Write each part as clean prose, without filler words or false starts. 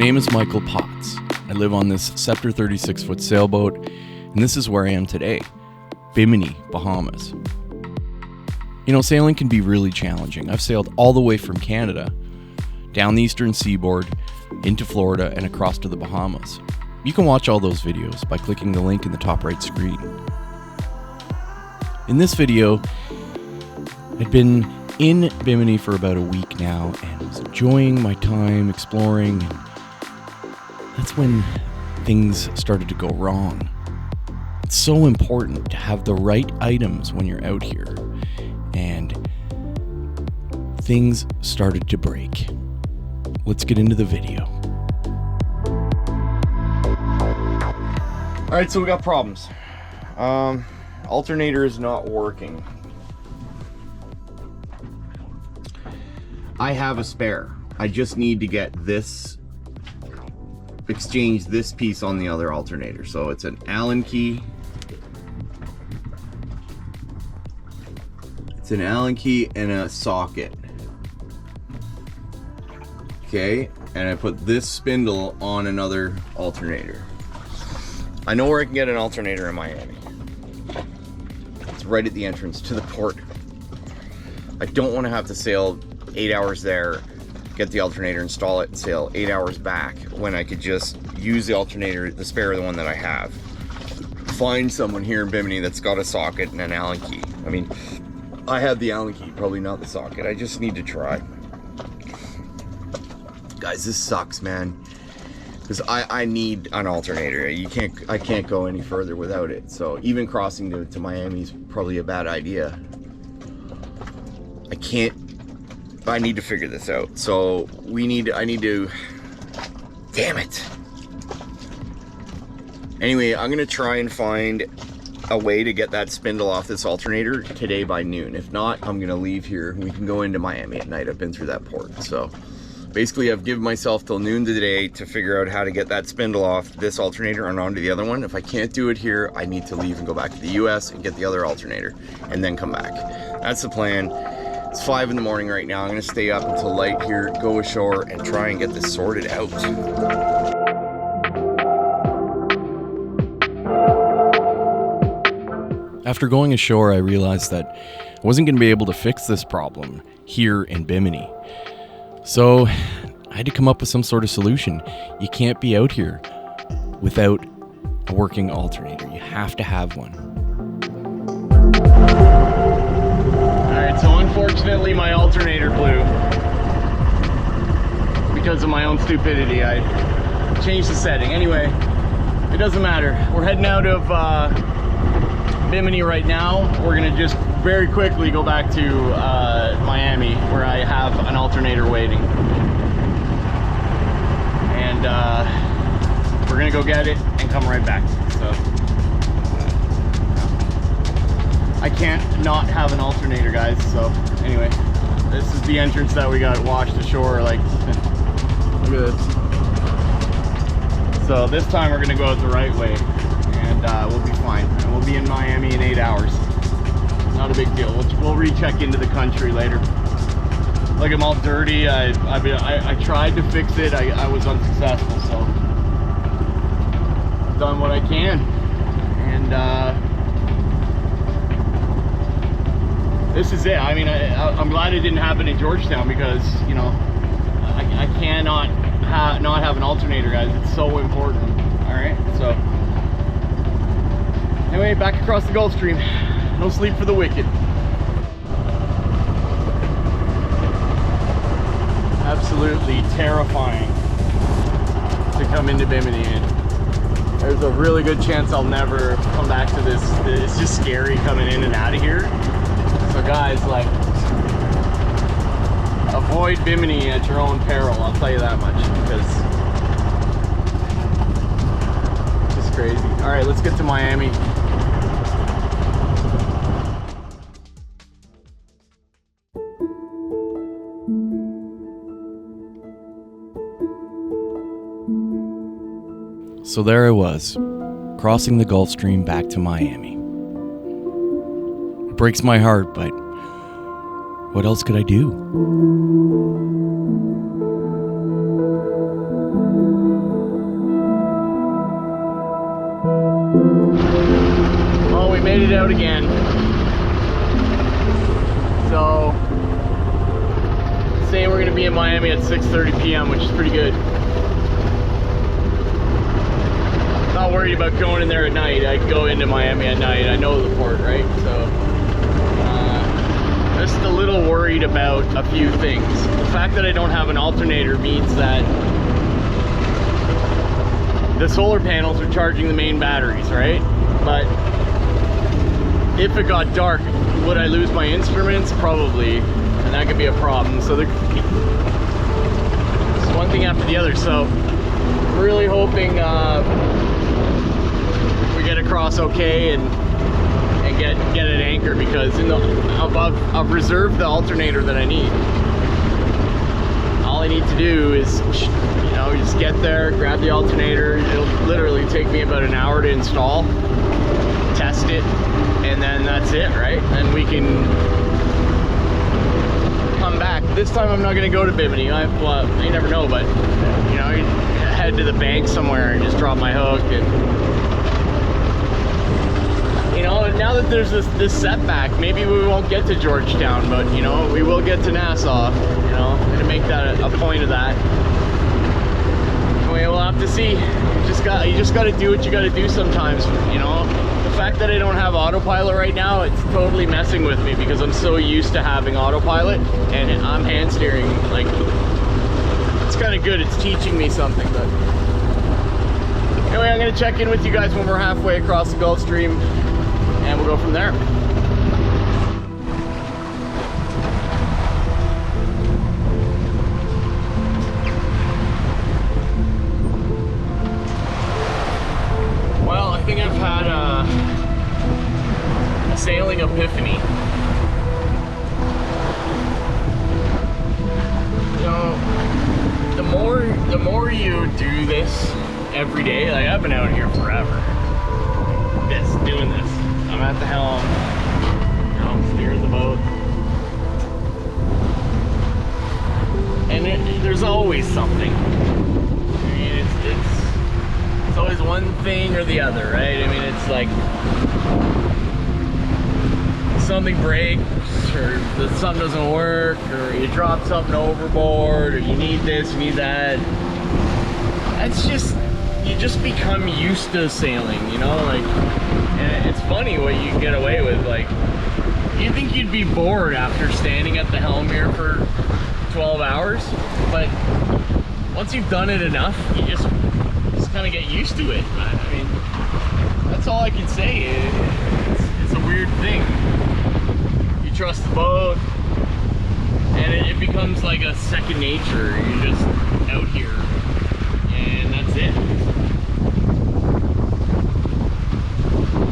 name is Michael Potts. I live on this Scepter 36-foot sailboat, and this is where I am today, Bimini, Bahamas. You know, sailing can be really challenging. I've sailed all the way from Canada, down the eastern seaboard, into Florida, and across to the Bahamas. You can watch all those videos by clicking the link in the top right screen. In this video, I'd been in Bimini for about a week now and was enjoying my time exploring, and that's when things started to go wrong. It's so important to have the right items when you're out here, and things started to break. Let's get into the video. All right, so we got problems. Alternator is not working. I have a spare. I just need to get this, exchange this piece on the other alternator. So it's an Allen key. It's an Allen key and a socket. Okay, and I put this spindle on another alternator. I know where I can get an alternator in Miami. It's right at the entrance to the port. I don't want to have to sail 8 hours there, get the alternator, install it, and sail 8 hours back when I could just use the alternator, the spare, the one that I have. Find someone here in Bimini that's got a socket and an Allen key. I mean, I have the Allen key, probably not the socket. I just need to try. Guys, this sucks, man. Because I need an alternator. I can't go any further without it. So even crossing to Miami is probably a bad idea. I need to figure this out. So I need to, damn it. Anyway, I'm gonna try and find a way to get that spindle off this alternator today by noon. If not, I'm gonna leave here. We can go into Miami at night. I've been through that port. So basically, I've given myself till noon today to figure out how to get that spindle off this alternator and onto the other one. If I can't do it here, I need to leave and go back to the US and get the other alternator and then come back. That's the plan. It's 5 in the morning right now. I'm gonna stay up until light here, go ashore, and try and get this sorted out. After going ashore, I realized that I wasn't gonna be able to fix this problem here in Bimini. So I had to come up with some sort of solution. You can't be out here without a working alternator. You have to have one. All right, so unfortunately my alternator blew because of my own stupidity. I changed the setting. Anyway, it doesn't matter. We're heading out of Bimini right now. We're gonna just very quickly go back to Miami, where I have an alternator waiting, and we're gonna go get it and come right back. So I can't not have an alternator, guys. So anyway, this is the entrance that we got washed ashore. Like, look at this. So this time we're gonna go out the right way, and we'll be fine. And we'll be in Miami in 8 hours. Not a big deal. We'll recheck into the country later. Like, I'm all dirty. I tried to fix it. I was unsuccessful. So I've done what I can, and this is it. I mean, I'm glad it didn't happen in Georgetown, because, you know, I cannot not have an alternator, guys. It's so important. All right. So anyway, back across the Gulf Stream. No sleep for the wicked. Absolutely terrifying to come into Bimini, and there's a really good chance I'll never come back to this. It's just scary coming in and out of here. So guys, like, avoid Bimini at your own peril, I'll tell you that much, because it's just crazy. All right, let's get to Miami. So there I was, crossing the Gulf Stream back to Miami. It breaks my heart, but what else could I do? it out again. So, saying we're gonna be in Miami at 6:30 p.m., which is pretty good. Not worried about going in there at night. I go into Miami at night. I know the port, right? So, just a little worried about a few things. The fact that I don't have an alternator means that the solar panels are charging the main batteries, right? But if it got dark, would I lose my instruments? Probably, and that could be a problem. So it's one thing after the other. So I'm really hoping we get across okay and get an anchor, because I've reserved the alternator that I need. All I need to do is, you know, just get there, grab the alternator. It'll literally take me about an hour to install, test it, and then that's it, right? And we can come back. This time I'm not gonna go to Bimini. Well, you never know, but you know, you head to the bank somewhere and just drop my hook. And you know, now that there's this setback, maybe we won't get to Georgetown, but you know, we will get to Nassau. You know, I'm gonna make that a point of that. Anyway, we'll have to see. You just got to do what you got to do sometimes. You know, the fact that I don't have autopilot right now, it's totally messing with me, because I'm so used to having autopilot, and I'm hand steering. Like, it's kind of good. It's teaching me something. But anyway, I'm gonna check in with you guys when we're halfway across the Gulf Stream, and we'll go from there. Well, I think I've had a sailing epiphany. You know, the more you do this every day, like I've been out here forever. Doing this. I'm at the helm. I'm steering the boat. And there's always something. I mean, it's always one thing or the other, right? I mean, it's like something breaks, or something doesn't work, or you drop something overboard, or you need this, you need that. That's just, you just become used to sailing, you know, like, and it's funny what you can get away with. Like, you think you'd be bored after standing at the helm here for 12 hours, but once you've done it enough, you just kind of get used to it. I mean, that's all I can say. It's a weird thing. You trust the boat, and it becomes like a second nature. You're just out here, and that's it.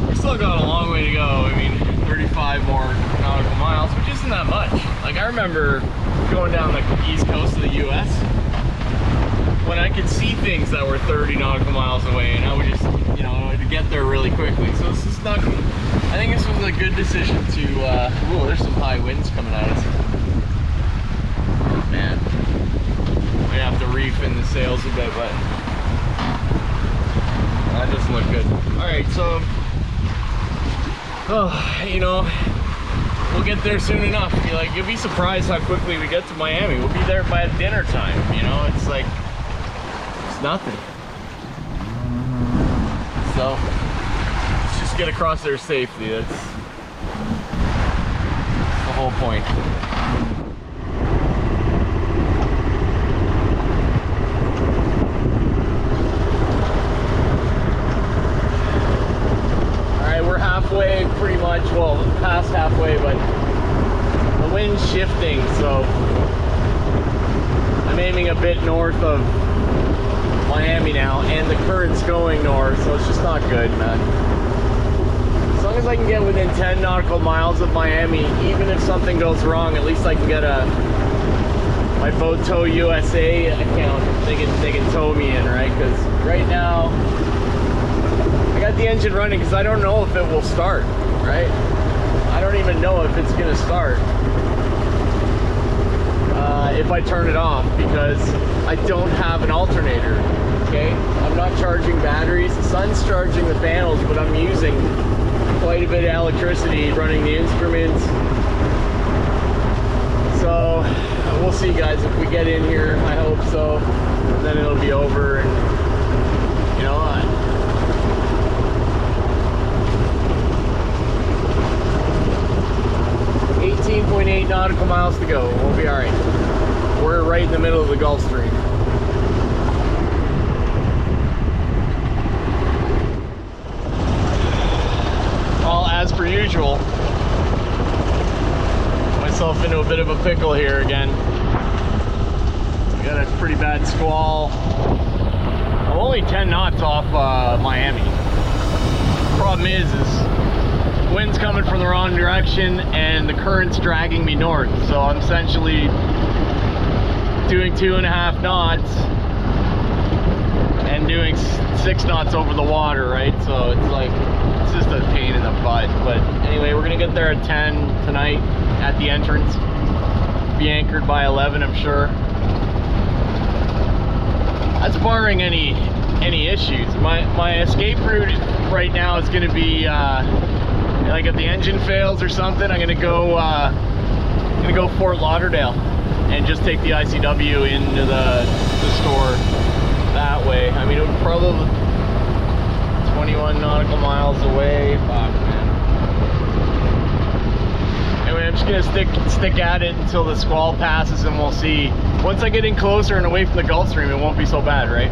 We still got a long way to go. I mean, 35 more nautical miles, which isn't that much. Like, I remember going down the east coast of the US when I could see things that were 30 nautical miles away, and I would just, you know, to get there really quickly. So this is not, I think this was a good decision to, ooh, there's some high winds coming at us. Oh man, we have to reef in the sails a bit, but that doesn't look good. All right, so, oh, you know, we'll get there soon enough. You'll be surprised how quickly we get to Miami. We'll be there by dinner time, you know? It's like, it's nothing. So, let's just get across there safely. That's the whole point. Halfway, pretty much, well, past halfway, but the wind's shifting, so I'm aiming a bit north of Miami now, and the current's going north, so it's just not good, man. As long as I can get within 10 nautical miles of Miami, even if something goes wrong, at least I can get my Boat Tow USA account. They can tow me in, right? Because right now I got the engine running because I don't know if it will start, right? I don't even know if it's gonna start if I turn it off, because I don't have an alternator, okay? I'm not charging batteries. The sun's charging the panels, but I'm using quite a bit of electricity running the instruments. So we'll see, guys, if we get in here. I hope so. And then it'll be over, and you know, 18.8 nautical miles to go. We'll be all right. We're right in the middle of the Gulf Stream. All as per usual. Myself into a bit of a pickle here again. We got a pretty bad squall. I'm only 10 knots off Miami. Problem is wind's coming from the wrong direction and the current's dragging me north. So I'm essentially doing 2.5 knots and doing 6 knots over the water, right? So it's like, it's just a pain in the butt. But anyway, we're gonna get there at 10 tonight at the entrance. Be anchored by 11, I'm sure. That's barring any issues. My escape route right now is gonna be like if the engine fails or something, I'm gonna go Fort Lauderdale and just take the ICW into the store that way. I mean, it would probably 21 nautical miles away. Fuck, man. Anyway, I'm just gonna stick at it until the squall passes, and we'll see. Once I get in closer and away from the Gulf Stream, it won't be so bad, right?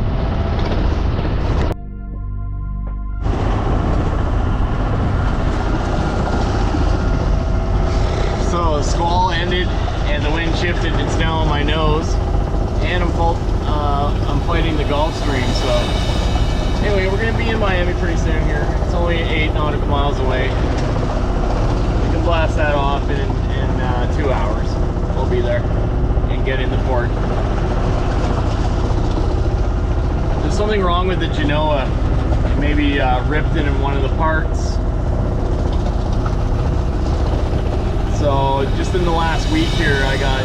So the squall ended and the wind shifted. It's now on my nose, and I'm fighting the Gulf Stream. So anyway, we're gonna be in Miami pretty soon here. It's only 8 nautical miles away. We can blast that off in 2 hours. We'll be there and get in the port. There's something wrong with the Genoa. It maybe ripped in one of the parts. So just in the last week here, I got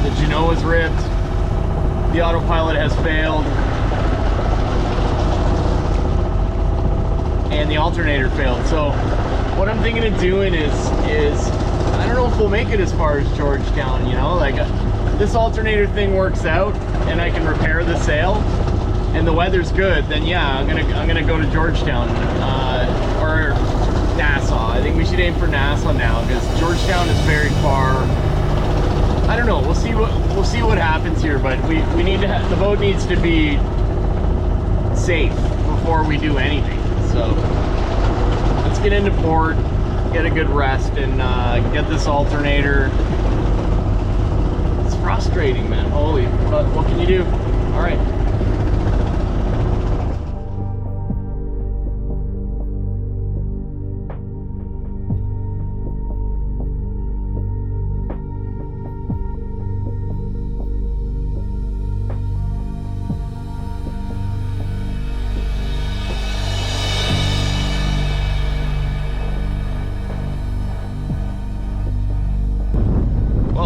the Genoa's ripped, the autopilot has failed, and the alternator failed. So what I'm thinking of doing is I don't know if we'll make it as far as Georgetown, you know, like this alternator thing works out and I can repair the sail and the weather's good, then yeah, I'm gonna go to Georgetown or Nassau. I think we should aim for Nassau now because Georgetown is very far. I don't know. We'll see what happens here, but we need to the boat needs to be safe before we do anything. So let's get into port, get a good rest, and get this alternator. It's frustrating, man. Holy, but what can you do? All right.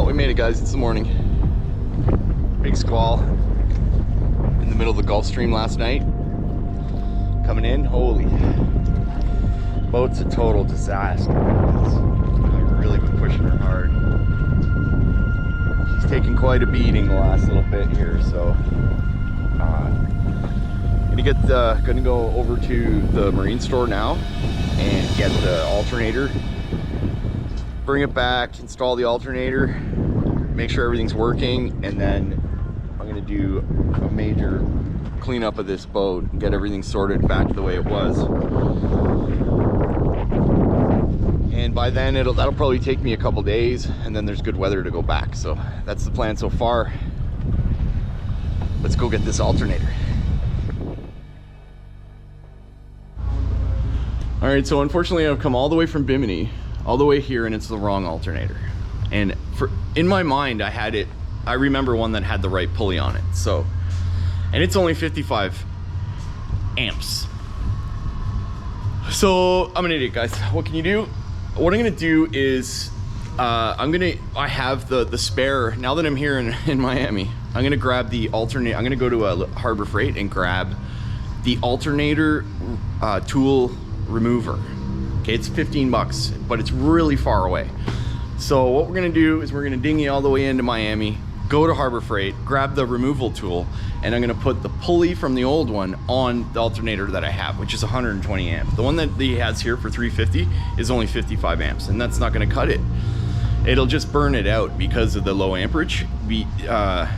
We made it, guys. It's the morning. Big squall in the middle of the Gulf Stream last night. Coming in, holy. Boat's a total disaster. I've really been pushing her hard. She's taken quite a beating the last little bit here, so gonna go over to the marine store now and get the alternator. Bring it back, install the alternator, make sure everything's working, and then I'm gonna do a major cleanup of this boat and get everything sorted back to the way it was. And by then that'll probably take me a couple days, and then there's good weather to go back. So that's the plan so far. Let's go get this alternator. All right, so unfortunately I've come all the way from Bimini all the way here, and it's the wrong alternator. And in my mind, I remember one that had the right pulley on it. So, and it's only 55 amps. So I'm an idiot, guys. What can you do? What I'm gonna do is, I have the spare, now that I'm here in Miami, I'm gonna grab the alternator. I'm gonna go to Harbor Freight and grab the alternator tool remover. Okay, it's 15 bucks, but it's really far away. So what we're gonna do is we're gonna dinghy all the way into Miami, go to Harbor Freight, grab the removal tool, and I'm gonna put the pulley from the old one on the alternator that I have, which is 120 amp. The one that he has here for 350 is only 55 amps, and that's not gonna cut it. It'll just burn it out because of the low amperage.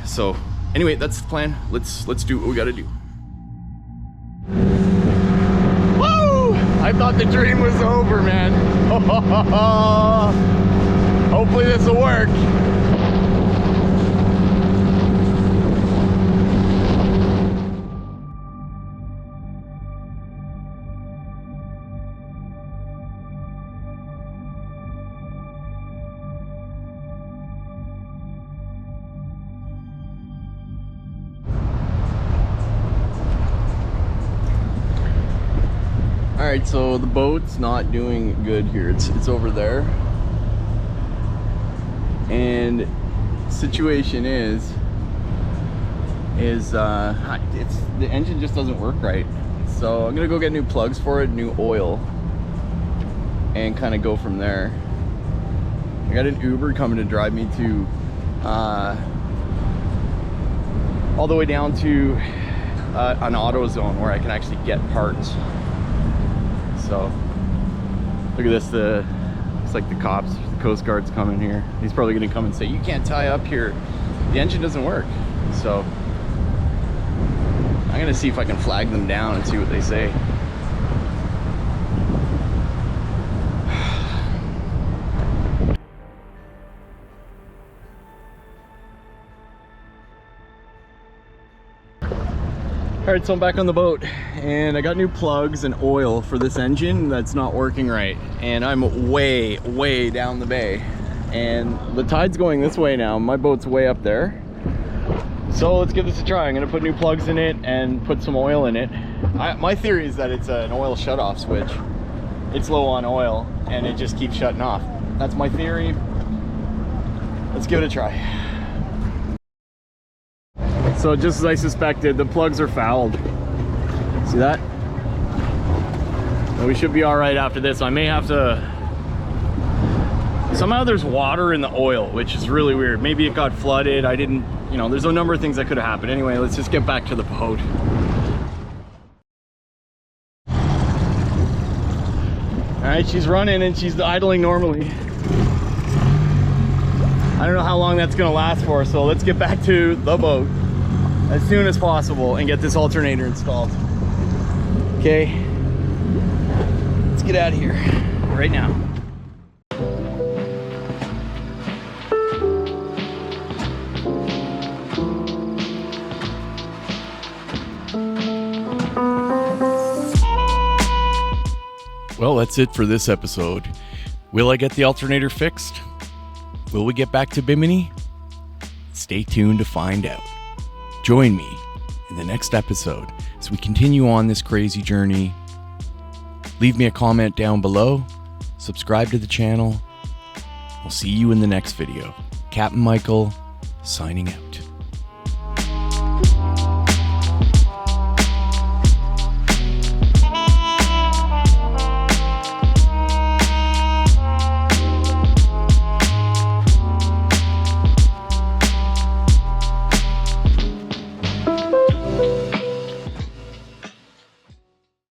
So anyway, that's the plan. Let's do what we gotta do. Woo! I thought the dream was over, man. Hopefully this will work. All right, so the boat's not doing good here. It's over there. And situation is the engine just doesn't work right. So I'm gonna go get new plugs for it, new oil, and kind of go from there. I got an Uber coming to drive me to all the way down to an auto zone where I can actually get parts. So look at this, looks like the cops, the Coast Guard's coming here. He's probably gonna come and say, you can't tie up here, the engine doesn't work. So I'm gonna see if I can flag them down and see what they say. All right, so I'm back on the boat and I got new plugs and oil for this engine that's not working right. And I'm way down the bay and the tide's going this way now. My boat's way up there. So let's give this a try. I'm gonna put new plugs in it and put some oil in it. My theory is that it's an oil shutoff switch. It's low on oil and it just keeps shutting off. That's my theory. Let's give it a try. So just as I suspected, the plugs are fouled. See that? Well, we should be all right after this. I may have to... Somehow there's water in the oil, which is really weird. Maybe it got flooded. I didn't, you know, there's a number of things that could have happened. Anyway, let's just get back to the boat. All right, she's running and she's idling normally. I don't know how long that's gonna last for, so let's get back to the boat as soon as possible and get this alternator installed. Okay, let's get out of here right now. Well, that's it for this episode. Will I get the alternator fixed? Will we get back to Bimini? Stay tuned to find out. Join me in the next episode as we continue on this crazy journey. Leave me a comment down below. Subscribe to the channel. We'll see you in the next video. Captain Michael, signing out.